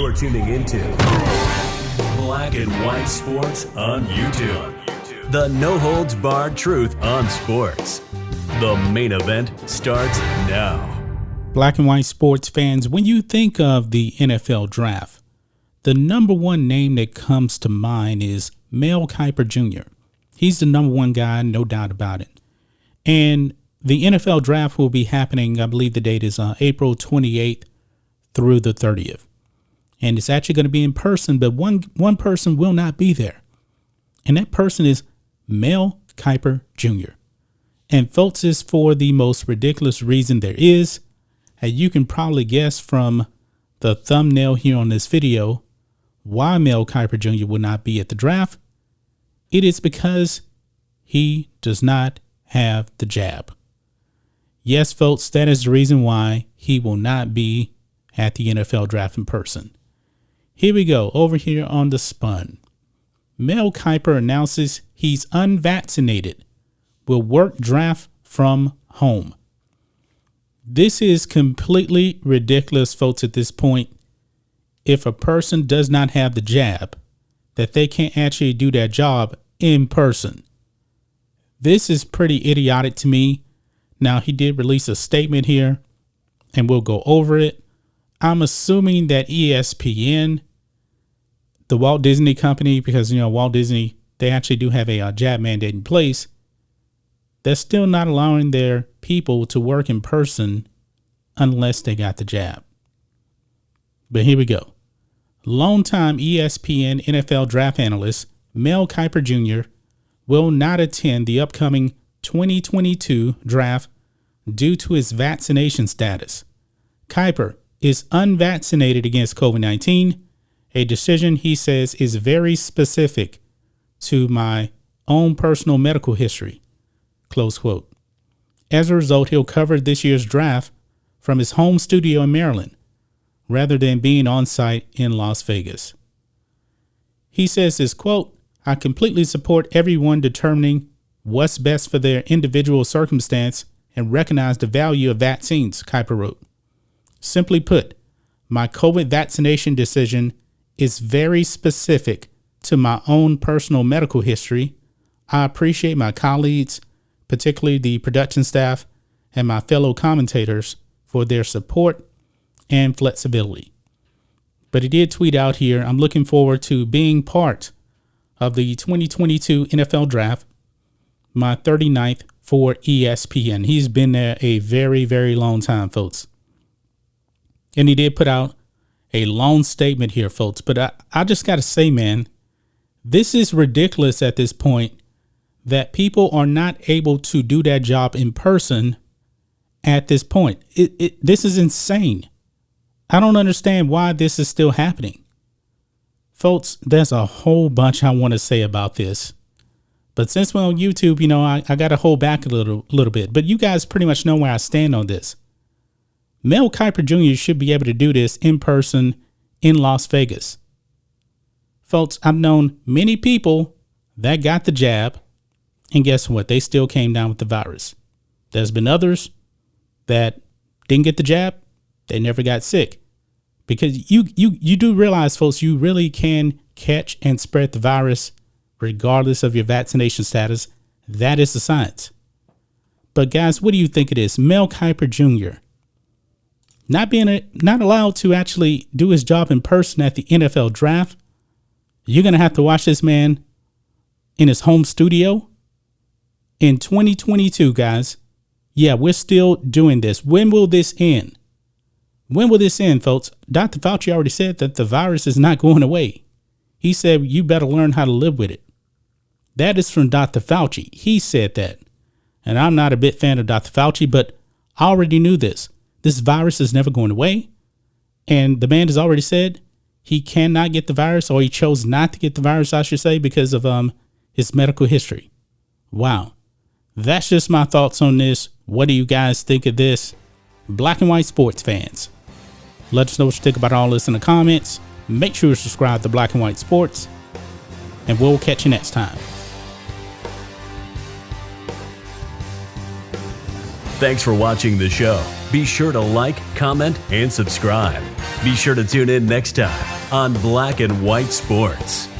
You're tuning into Black and White Sports on YouTube. The no-holds-barred truth on sports. The main event starts now. Black and white sports fans, when you think of the NFL draft, the number one name that comes to mind is Mel Kiper Jr. He's the number one guy, no doubt about it. And the NFL draft will be happening, I believe the date is April 28th through the 30th. And it's actually going to be in person, but one person will not be there. And that person is Mel Kiper Jr. And folks, is for the most ridiculous reason there is. And you can probably guess from the thumbnail here on this video why Mel Kiper Jr. will not be at the draft. It is because he does not have the jab. Yes, folks, that is the reason why he will not be at the NFL draft in person. Here we go, over here on the Spun. Mel Kiper announces he's unvaccinated, will work draft from home. This is completely ridiculous, folks, at this point. If a person does not have the jab, that they can't actually do their job in person. This is pretty idiotic to me. Now, he did release a statement here, and we'll go over it. I'm assuming that ESPN, the Walt Disney Company, because, Walt Disney, they actually do have a jab mandate in place. They're still not allowing their people to work in person unless they got the jab. But here we go. Longtime ESPN NFL draft analyst Mel Kiper Jr. will not attend the upcoming 2022 draft due to his vaccination status. Kiper is unvaccinated against COVID-19, a decision he says is very specific to my own personal medical history. Close quote. As a result, he'll cover this year's draft from his home studio in Maryland, rather than being on site in Las Vegas. He says this quote, "I completely support everyone determining what's best for their individual circumstance and recognize the value of vaccines," Kiper wrote. Simply put, my COVID vaccination decision is very specific to my own personal medical history. I appreciate my colleagues, particularly the production staff and my fellow commentators, for their support and flexibility. But he did tweet out here, "I'm looking forward to being part of the 2022 NFL draft, my 39th for ESPN." He's been there a very, very long time, folks. And he did put out a long statement here, folks. But I just got to say, man, this is ridiculous at this point that people are not able to do that job in person at this point. This is insane. I don't understand why this is still happening. Folks, there's a whole bunch I want to say about this. But since we're on YouTube, I got to hold back a little bit. But you guys pretty much know where I stand on this. Mel Kiper Jr. should be able to do this in person in Las Vegas. Folks, I've known many people that got the jab, and guess what? They still came down with the virus. There's been others that didn't get the jab. They never got sick. Because you do realize, folks, you really can catch and spread the virus regardless of your vaccination status. That is the science. But guys, what do you think it is? Mel Kiper Jr. not allowed to actually do his job in person at the NFL draft. You're going to have to watch this man in his home studio in 2022, guys. Yeah, we're still doing this. When will this end? When will this end, folks? Dr. Fauci already said that the virus is not going away. He said, you better learn how to live with it. That is from Dr. Fauci. He said that. And I'm not a big fan of Dr. Fauci, but I already knew this. This virus is never going away. And the man has already said he cannot get the virus, or he chose not to get the virus, I should say, because of his medical history. Wow. That's just my thoughts on this. What do you guys think of this? Black and white sports fans, let us know what you think about all this in the comments. Make sure to subscribe to Black and White Sports, and we'll catch you next time. Thanks for watching the show. Be sure to like, comment, and subscribe. Be sure to tune in next time on Black and White Sports.